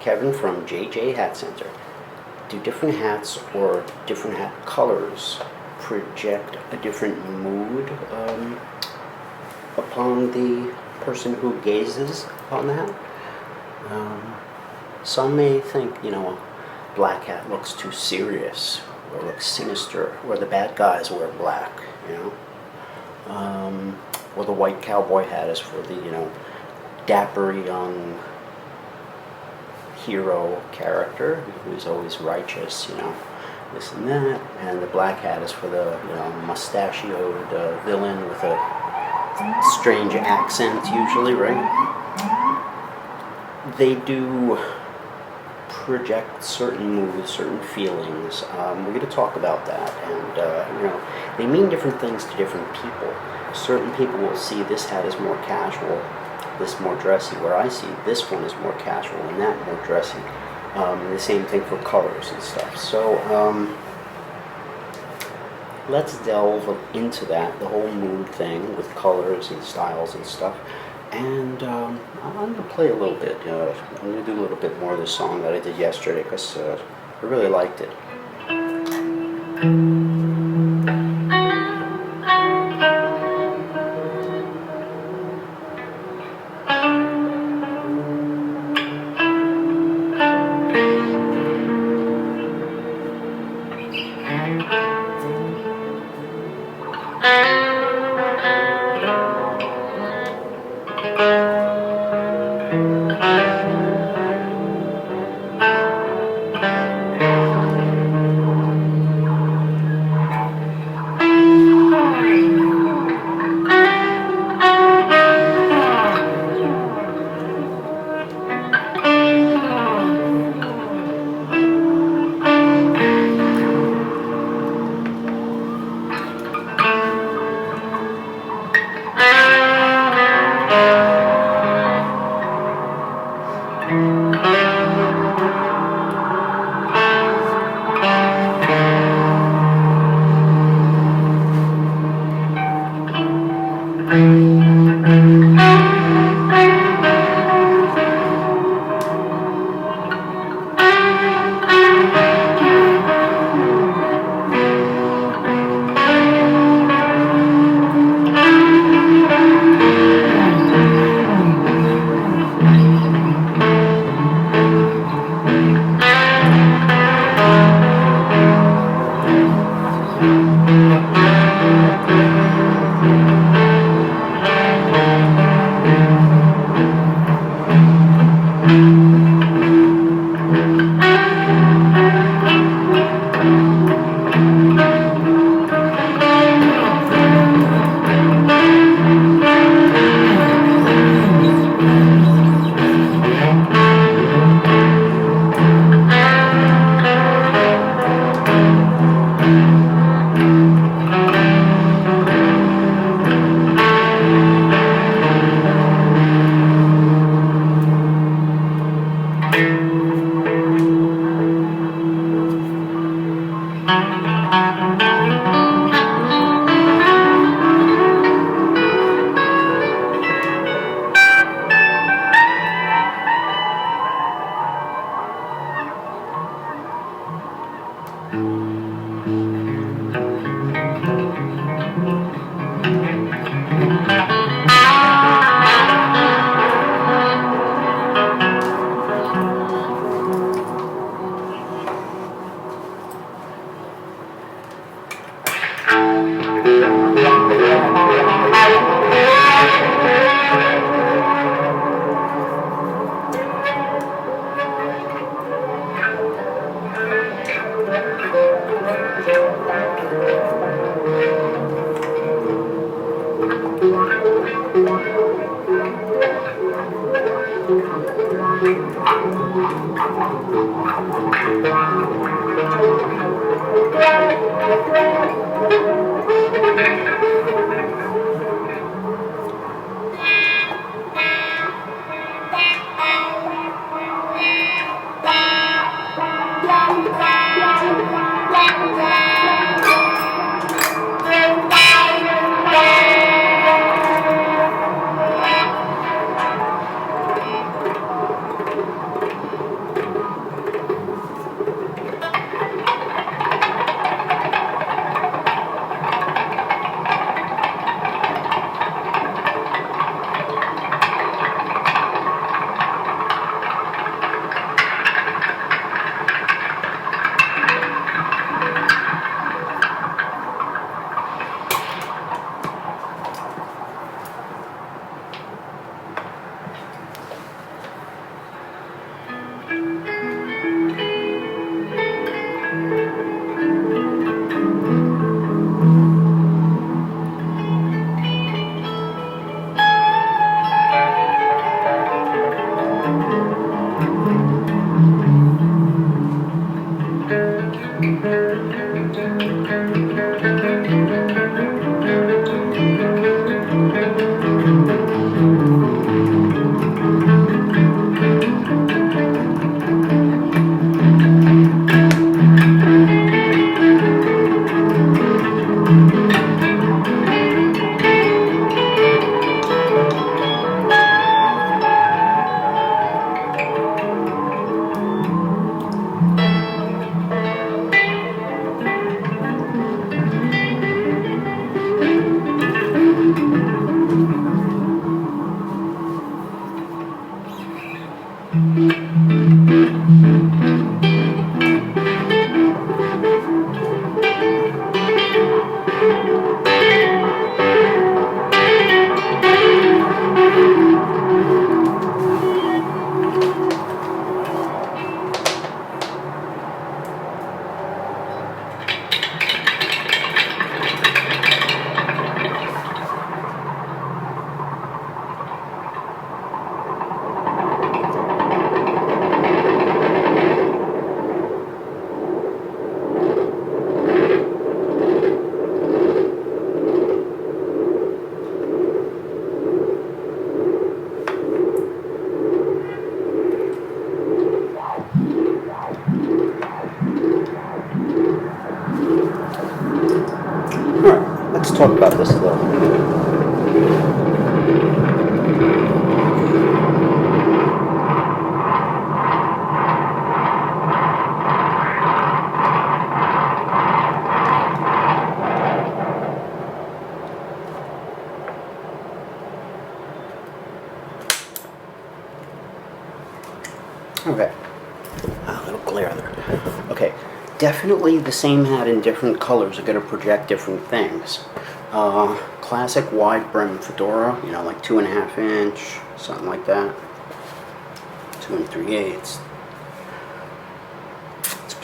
Kevin from JJ Hat Center. Do different hats or different hat colors project a different mood upon the person who gazes upon the hat? Some may think, a black hat looks too serious, or looks sinister, or the bad guys wear black, or the white cowboy hat is for the, dapper young hero character who's always righteous, this and that, and the black hat is for the, mustachioed villain with a strange accent usually, right? They do project certain moods, certain feelings. We're going to talk about that, and they mean different things to different people. Certain people will see this hat as more casual, this more dressy, where I see this one is more casual and that more dressy. The same thing for colors and stuff. So let's delve into that, the whole mood thing with colors and styles and stuff. And I'm going to play a little bit. I'm going to do a little bit more of this song that I did yesterday because I really liked it. Alright, let's talk about this a little. Okay, a little glare there. Okay, definitely the same hat in different colors are going to project different things. Classic wide brim fedora, you know, like 2.5 inch, something like that. 2 3/8. This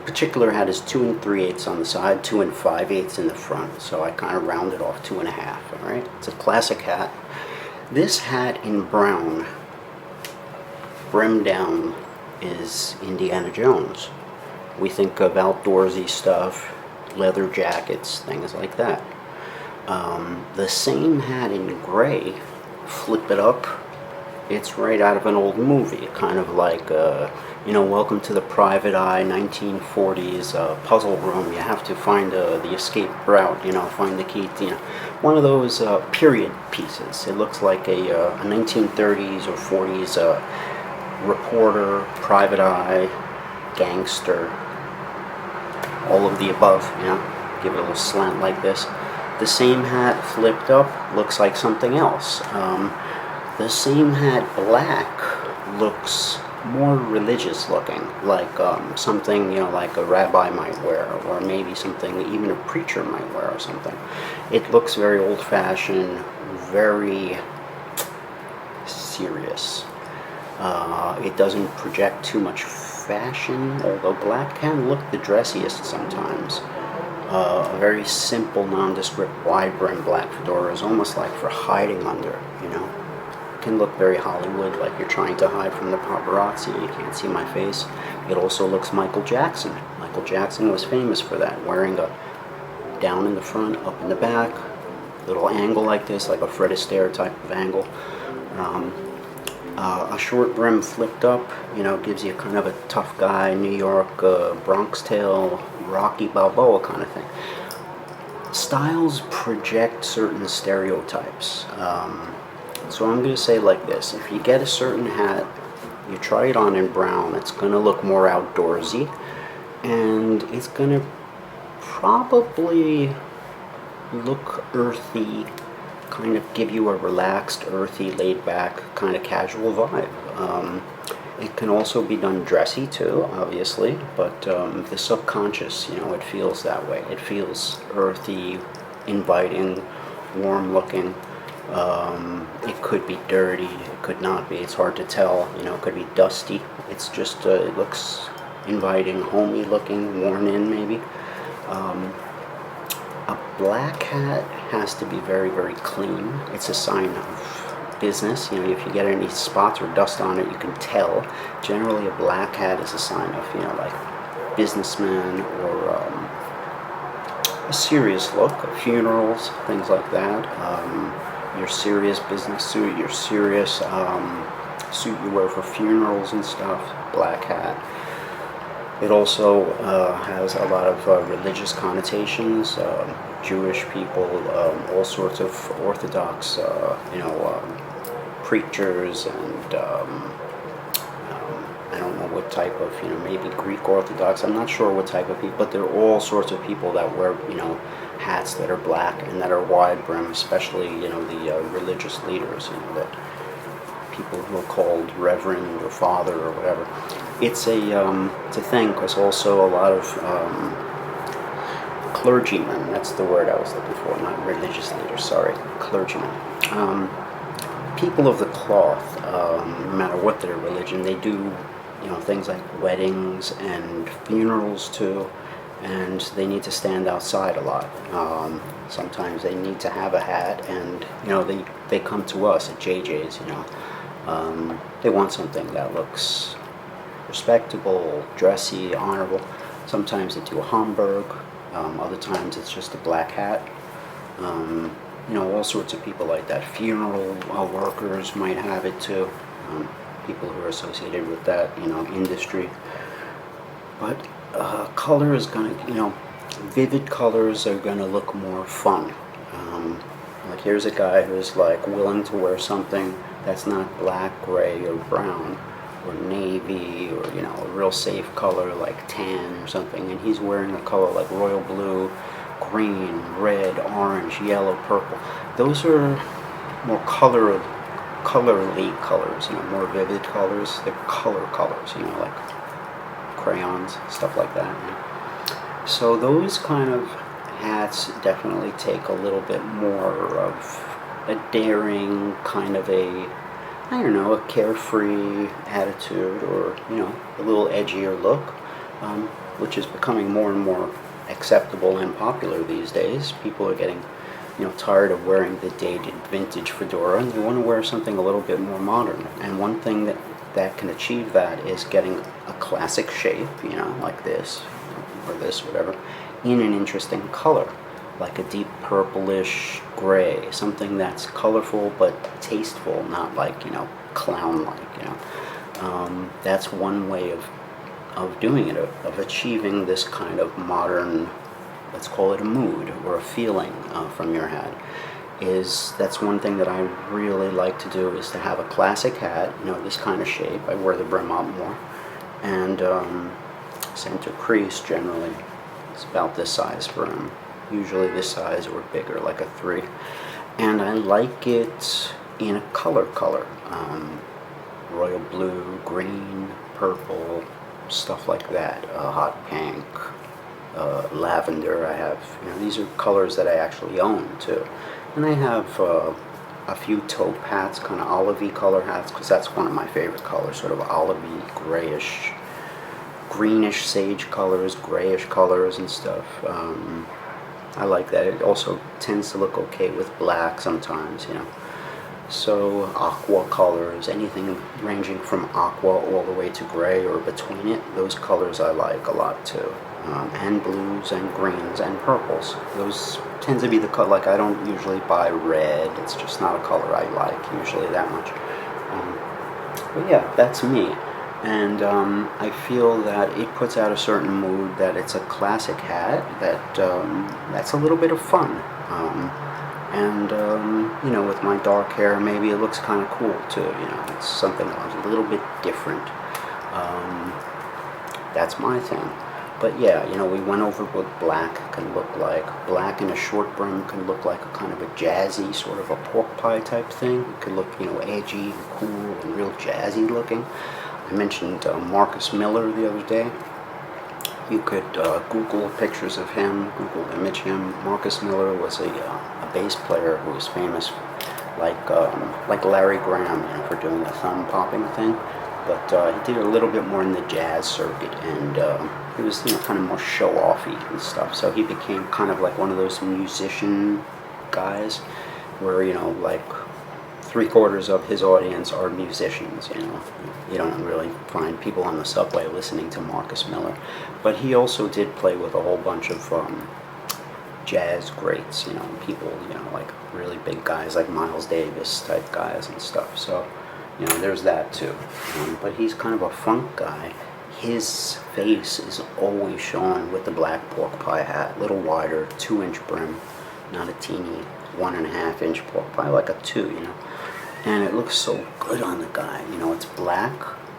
particular hat is 2 3/8 on the side, 2 5/8 in the front. So I kind of rounded off 2.5. All right, it's a classic hat. This hat in brown, brim down, is Indiana Jones. We think of outdoorsy stuff, leather jackets, things like that. The same hat in gray, flip it up, it's right out of an old movie, kind of like, you know, Welcome to the Private Eye, 1940s puzzle room. You have to find the escape route, you know, find the key to, you know, one of those period pieces. It looks like a 1930s or 40s reporter, private eye, gangster, all of the above, you know, give it a little slant like this. The same hat flipped up looks like something else. The same hat black looks more religious looking, like something, you know, like a rabbi might wear, or maybe something even a preacher might wear or something. It looks very old-fashioned, very serious. It doesn't project too much fashion, although black can look the dressiest sometimes. A very simple, nondescript, wide brim black fedora is almost like for hiding under, you know. It can look very Hollywood, like you're trying to hide from the paparazzi. You can't see my face. It also looks Michael Jackson. Michael Jackson was famous for that, wearing a down in the front, up in the back, little angle like this, like a Fred Astaire type of angle. A short brim flipped up, you know, gives you kind of a tough guy, New York, Bronx Tale, Rocky Balboa kind of thing. Styles project certain stereotypes. So I'm going to say like this: if you get a certain hat, you try it on in brown, it's going to look more outdoorsy, and it's going to probably look earthy, kind of give you a relaxed, earthy, laid-back, kind of casual vibe. It can also be done dressy too, obviously, but the subconscious, you know, it feels that way. It feels earthy, inviting, warm-looking. It could be dirty, it could not be. It's hard to tell. You know, it could be dusty. It's just it looks inviting, homey-looking, worn-in maybe. A black hat has to be very, very clean. It's a sign of business. You know, if you get any spots or dust on it, you can tell. Generally, a black hat is a sign of, you know, like businessman or a serious look, funerals, things like that. Your serious business suit, your serious suit you wear for funerals and stuff, black hat. It also has a lot of religious connotations, Jewish people, all sorts of Orthodox, you know, preachers, and I don't know what type of, you know, maybe Greek Orthodox. I'm not sure what type of people, but there are all sorts of people that wear, you know, hats that are black and that are wide brim, especially, you know, the religious leaders, you know, that people who are called reverend or father or whatever. It's a thing because also a lot of clergymen, that's the word I was looking for, not religious leaders, sorry, clergymen. People of the cloth, no matter what their religion, they do, things like weddings and funerals too, and they need to stand outside a lot. Sometimes they need to have a hat, and they come to us at JJ's. They want something that looks respectable, dressy, honorable. Sometimes they do a Homburg. Other times it's just a black hat. All sorts of people like that. Funeral workers might have it too. People who are associated with that, industry. But color is gonna, vivid colors are gonna look more fun. Like here's a guy who's like willing to wear something that's not black, gray, or brown, or navy, or a real safe color like tan or something, and he's wearing a color like royal blue, green, red, orange, yellow, purple. Those are more colorly colors, more vivid colors. They're colors, like crayons, stuff like that. So those kind of hats definitely take a little bit more of a daring kind of a carefree attitude, or a little edgier look, which is becoming more and more acceptable and popular these days. People are getting tired of wearing the dated vintage fedora, and they want to wear something a little bit more modern. And one thing that can achieve that is getting a classic shape, like this or this, whatever, in an interesting color, like a deep purplish gray, something that's colorful but tasteful, not like clown-like. That's one way of doing it, of achieving this kind of modern, let's call it a mood or a feeling from your hat. That's one thing that I really like to do, is to have a classic hat, this kind of shape. I wear the brim up more, and center crease generally. It's about this size brim, usually this size or bigger, like a 3. And I like it in a color, royal blue, green, purple, stuff like that, hot pink, lavender. I have, these are colors that I actually own too. And I have a few taupe hats, kind of olivey color hats, because that's one of my favorite colors, sort of olivey, grayish, greenish sage colors, grayish colors and stuff. I like that. It also tends to look okay with black sometimes, So aqua colors, anything ranging from aqua all the way to gray or between it, those colors I like a lot too. And blues and greens and purples. Those tend to be the color. Like I don't usually buy red. It's just not a color I like usually that much. But yeah, that's me. And I feel that it puts out a certain mood, that it's a classic hat, that's a little bit of fun. With my dark hair, maybe it looks kind of cool too. It's something a little bit different. That's my thing. But yeah, we went over what black can look like. Black in a short brim can look like a kind of a jazzy, sort of a pork pie type thing. It could look, edgy and cool and real jazzy looking. I mentioned Marcus Miller the other day. You could Google pictures of him, Google image him. Marcus Miller was a bass player who was famous, like Larry Graham, for doing the thumb popping thing. But he did a little bit more in the jazz circuit, and he was kind of more show-offy and stuff. So he became kind of like one of those musician guys, where like 3/4 of his audience are musicians. You don't really find people on the subway listening to Marcus Miller. But he also did play with a whole bunch of jazz greats, people, like really big guys like Miles Davis type guys and stuff. So, there's that too. But he's kind of a funk guy. His face is always shown with the black pork pie hat, little wider, 2-inch brim, not a teeny 1.5-inch pork pie, like a 2, And it looks so good on the guy. It's black,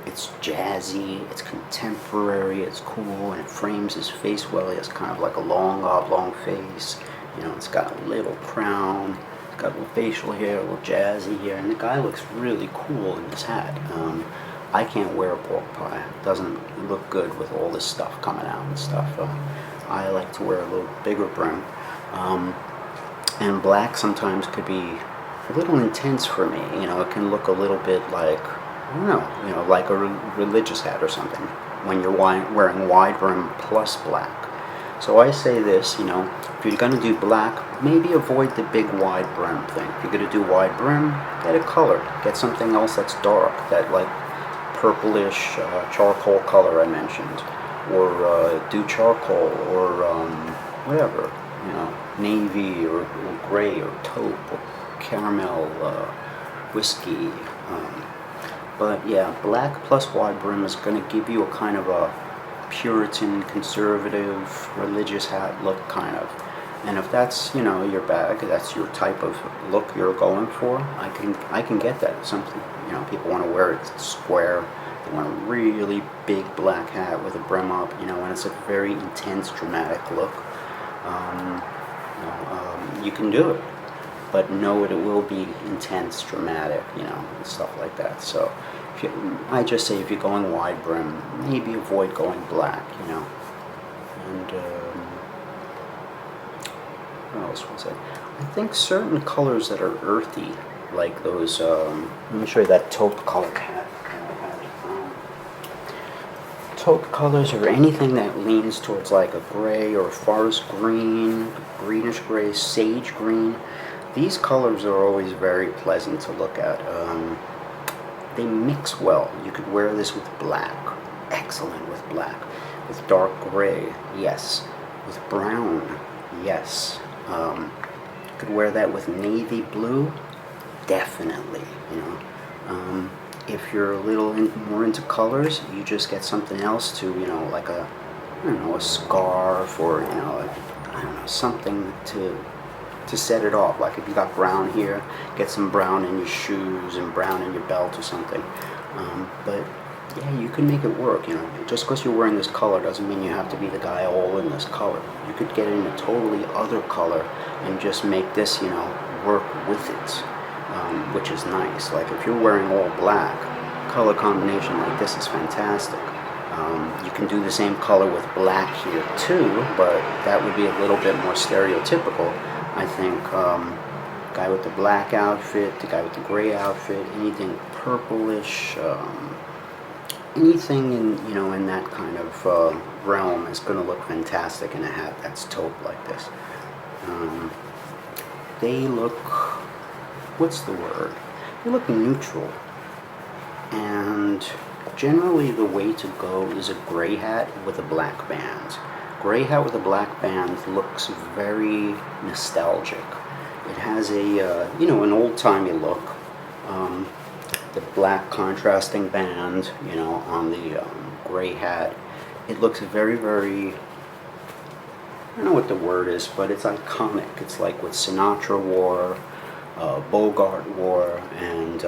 it's jazzy, it's contemporary, it's cool, and it frames his face well. He has kind of like a long, oblong face. It's got a little crown, got a little facial hair, a little jazzy here, and the guy looks really cool in this hat. I can't wear a pork pie. It doesn't look good with all this stuff coming out and stuff. I like to wear a little bigger brim. And black sometimes could be a little intense for me. You know, it can look a little bit like, I don't know, you know, like a religious hat or something when you're wearing wide brim plus black. So I say this, you know, if you're going to do black, maybe avoid the big wide brim thing. If you're going to do wide brim, get a color. Get something else that's dark, that like purplish charcoal color I mentioned, or do charcoal, or whatever, you know, navy or gray or taupe or caramel, whiskey. But yeah, black plus wide brim is going to give you a kind of a Puritan, conservative, religious hat look, kind of. And if that's, you know, your bag, that's your type of look you're going for, I can get that. Something, you know, people want to wear it square. They want a really big black hat with a brim up, you know, and it's a very intense, dramatic look. You can do it, but know it will be intense, dramatic, you know, and stuff like that. So I just say if you're going wide brim, maybe avoid going black, you know. And what else was it? I think certain colors that are earthy, like those, let me show you that taupe color hat. Taupe colors, or anything that leans towards like a gray or a forest green, greenish gray, sage green. These colors are always very pleasant to look at. They mix well. You could wear this with black, excellent with black. With dark gray, yes. With brown, yes. You could wear that with navy blue, definitely, you know. If you're a little more into colors, you just get something else to, you know, like a, I don't know, a scarf, or, you know, I don't know, something to set it off. Like if you got brown here, get some brown in your shoes and brown in your belt or something. But yeah, you can make it work, you know. Just because you're wearing this color doesn't mean you have to be the guy all in this color. You could get in a totally other color and just make this, you know, work with it, which is nice. Like if you're wearing all black, color combination like this is fantastic. You can do the same color with black here too, but that would be a little bit more stereotypical. I think guy with the black outfit, the guy with the gray outfit, anything purplish, anything in, you know, in that kind of realm is going to look fantastic in a hat that's taupe like this. They look, what's the word? They look neutral. And generally the way to go is a gray hat with a black band. Gray hat with a black band looks very nostalgic. It has a, you know, an old-timey look. The black contrasting band, you know, on the gray hat. It looks very, very, I don't know what the word is, but it's iconic. It's like what Sinatra wore, Bogart wore, and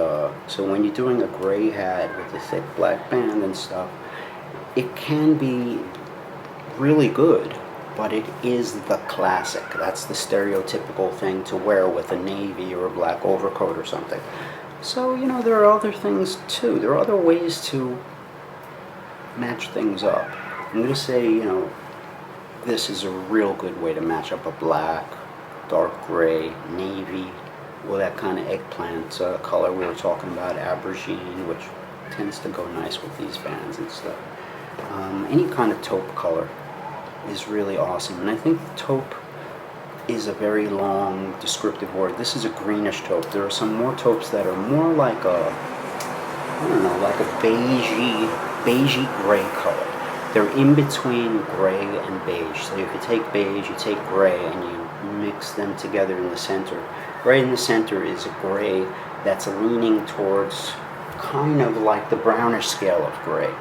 so when you're doing a gray hat with a thick black band and stuff, it can be really good, but it is the classic. That's the stereotypical thing to wear with a navy or a black overcoat or something. So, you know, there are other things too. There are other ways to match things up. I'm going to say, you know, this is a real good way to match up a black, dark gray, navy, or that kind of eggplant color we were talking about, aubergine, which tends to go nice with these bands and stuff. Any kind of taupe color is really awesome. And I think taupe is a very long descriptive word. This is a greenish taupe. There are some more taupes that are more like a, I don't know, like a beigey gray color. They're in between gray and beige. So if you take beige, you take gray, and you mix them together in the center. Right in the center is a gray that's leaning towards kind of like the brownish scale of gray.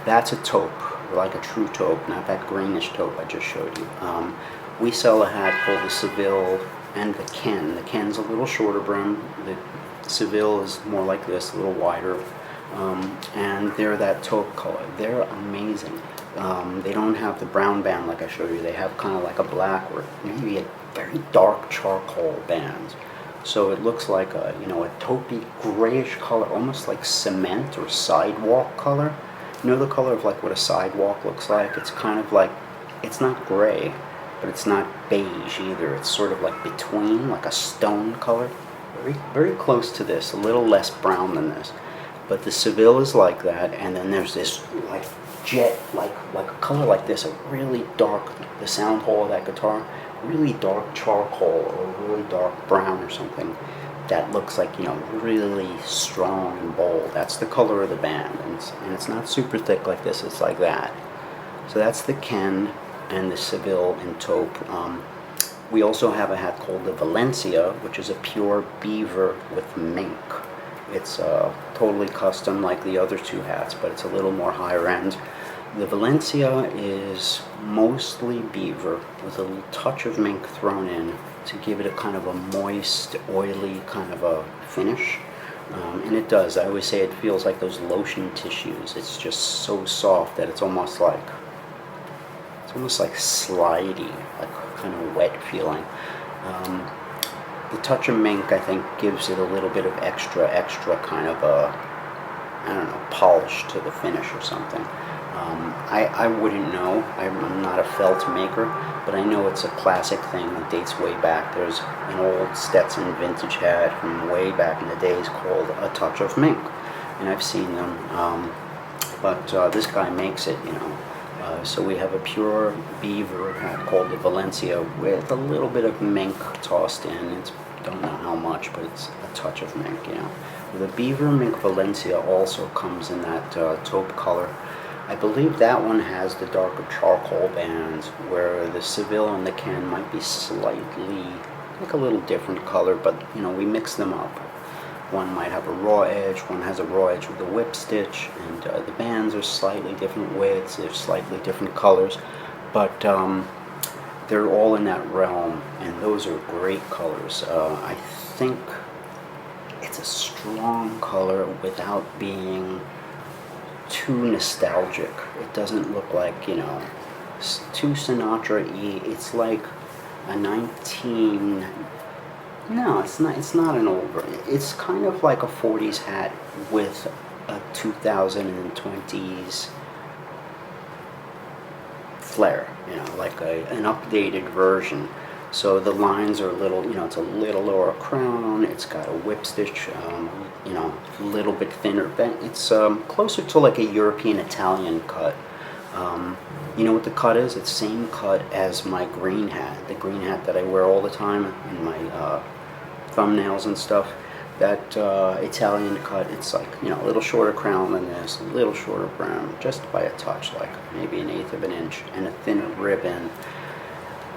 That's a taupe, like a true taupe, not that greenish taupe I just showed you. We sell a hat called the Seville and the Ken. The Ken's a little shorter brim. The Seville is more like this, a little wider. And they're that taupe color. They're amazing. They don't have the brown band like I showed you. They have kind of like a black or maybe a very dark charcoal band. So it looks like a, a taupey grayish color, almost like cement or sidewalk color. You know the color of like what a sidewalk looks like? It's kind of like, it's not gray, but it's not beige either. It's sort of like between, like a stone color. Very, very close to this, a little less brown than this. But the Seville is like that, and then there's this like jet, like a color like this, a really dark, the sound hole of that guitar, really dark charcoal or really dark brown or something that looks like, really strong and bold. That's the color of the band, and it's not super thick like this, it's like that. So that's the Ken and the Seville in taupe. We also have a hat called the Valencia, which is a pure beaver with mink. It's totally custom like the other two hats, but it's a little more higher end. The Valencia is mostly beaver with a little touch of mink thrown in to give it a kind of a moist, oily kind of a finish. And it does. I always say it feels like those lotion tissues. It's just so soft that it's almost like slidey, like kind of wet feeling. The touch of mink, I think, gives it a little bit of extra kind of a, I don't know, polish to the finish or something. I wouldn't know. I'm not a felt maker, but I know it's a classic thing that dates way back. There's an old Stetson vintage hat from way back in the days called A Touch of Mink, and I've seen them, but this guy makes it, so we have a pure beaver hat called the Valencia with a little bit of mink tossed in. Don't know how much, but it's a touch of mink, The beaver mink Valencia also comes in that taupe color. I believe that one has the darker charcoal bands, where the Seville and the Ken might be slightly, like a little different color, but we mix them up. One might have a raw edge, one has a raw edge with a whip stitch, and the bands are slightly different widths, they're slightly different colors, but they're all in that realm, and those are great colors. I think it's a strong color without being too nostalgic. It doesn't look like, too Sinatra-y. It's like a no, it's not an old version. It's kind of like a 40s hat with a 2020s flair, like an updated version. So the lines are a little, it's a little lower crown, it's got a whip stitch, a little bit thinner bent. It's closer to like a European Italian cut. You know what the cut is? It's the same cut as my green hat, the green hat that I wear all the time in my thumbnails and stuff. That Italian cut, it's like, a little shorter crown than this, a little shorter brim, just by a touch, like maybe 1/8 of an inch, and a thinner ribbon.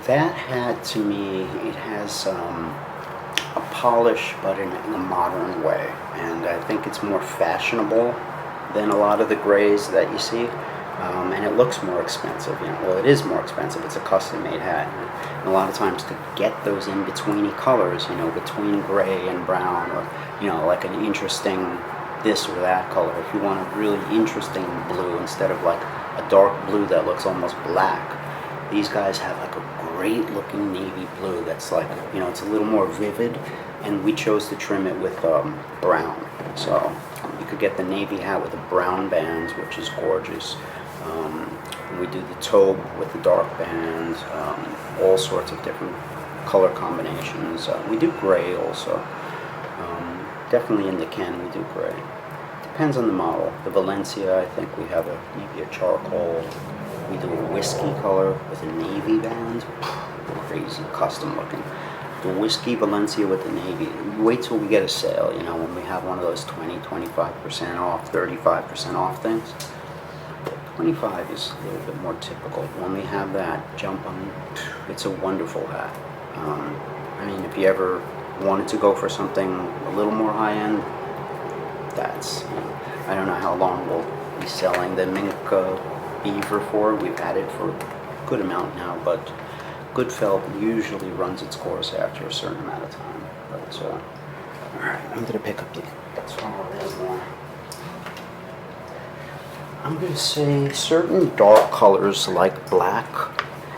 That hat, to me, it has a polish, but in a modern way, and I think it's more fashionable than a lot of the grays that you see, and it looks more expensive. Well, it is more expensive. It's a custom-made hat, and a lot of times to get those in-betweeny colors, between gray and brown, or like an interesting this or that color. If you want a really interesting blue instead of like a dark blue that looks almost black, these guys have like a great looking navy blue that's like, it's a little more vivid, and we chose to trim it with brown. So you could get the navy hat with the brown bands, which is gorgeous. We do the taupe with the dark bands, all sorts of different color combinations. We do gray also. Definitely in the Ken we do gray. Depends on the model. The Valencia, I think we have maybe a charcoal. We do a whiskey color with a navy band. Crazy, custom looking. The whiskey Valencia with the navy. Wait till we get a sale, when we have one of those 20, 25% off, 35% off things. 25 is a little bit more typical. When we have that, jump on. It's a wonderful hat. I mean, if you ever wanted to go for something a little more high-end, that's, I don't know how long we'll be selling the mink beaver for. We've had it for a good amount now, but good felt usually runs its course after a certain amount of time. But alright, I'm going to pick up the guitar a little more. I'm going to say certain dark colors like black,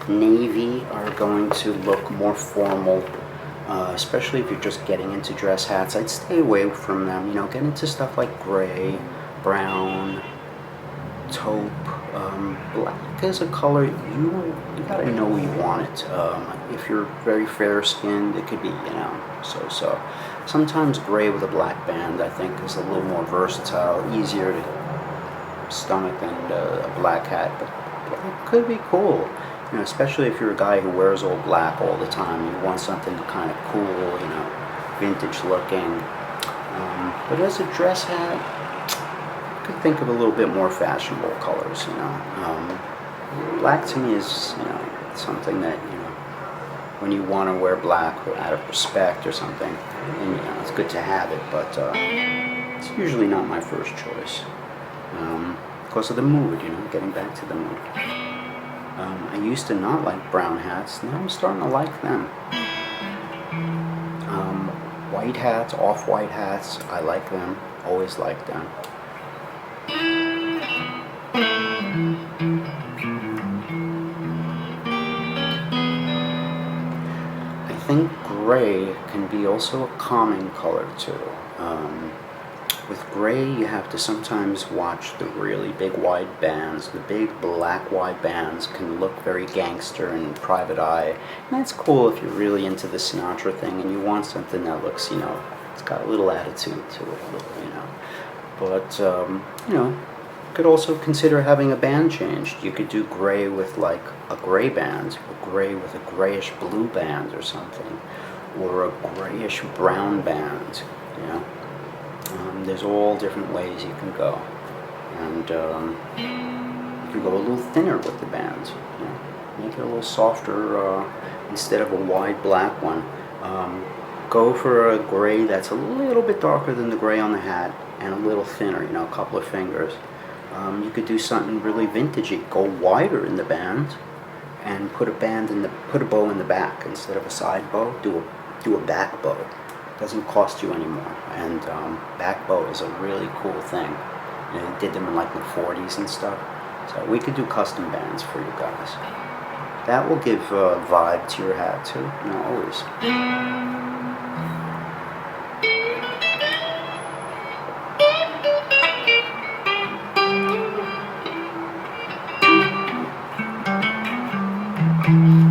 navy are going to look more formal especially if you're just getting into dress hats. I'd stay away from them. You know, get into stuff like gray, brown, taupe. Black is a color you gotta know you want it. If you're very fair skinned, it could be, you know, so. Sometimes gray with a black band, I think, is a little more versatile, easier to stomach than a black hat, but it could be cool. You know, especially if you're a guy who wears all black all the time. You want something kind of cool, you know, vintage looking. But as a dress hat, I could think of a little bit more fashionable colors, you know. Black to me is, you know, something that, you know, when you want to wear black out of respect or something, and, you know, it's good to have it, but it's usually not my first choice. Because of the mood, you know, getting back to the mood. I used to not like brown hats, now I'm starting to like them. White hats, off-white hats, I like them, always liked them. I think gray can be also a calming color too. With gray, you have to sometimes watch the really big wide bands. The big black wide bands can look very gangster and private eye. And that's cool if you're really into the Sinatra thing and you want something that looks, you know, it's got a little attitude to it, a little, you know. But, you know, you could also consider having a band changed. You could do gray with like a gray band, or gray with a grayish blue band or something, or a grayish brown band, you know. There's all different ways you can go, and you can go a little thinner with the bands, you know, make it a little softer instead of a wide black one. Go for a gray that's a little bit darker than the gray on the hat and a little thinner, you know, a couple of fingers. You could do something really vintagey. Go wider in the band and put a bow in the back instead of a side bow. Do a back bow. Doesn't cost you anymore, and back bow is a really cool thing. You know, they did them in like the 40s and stuff, so we could do custom bands for you guys. That will give a vibe to your hat too, you know, always.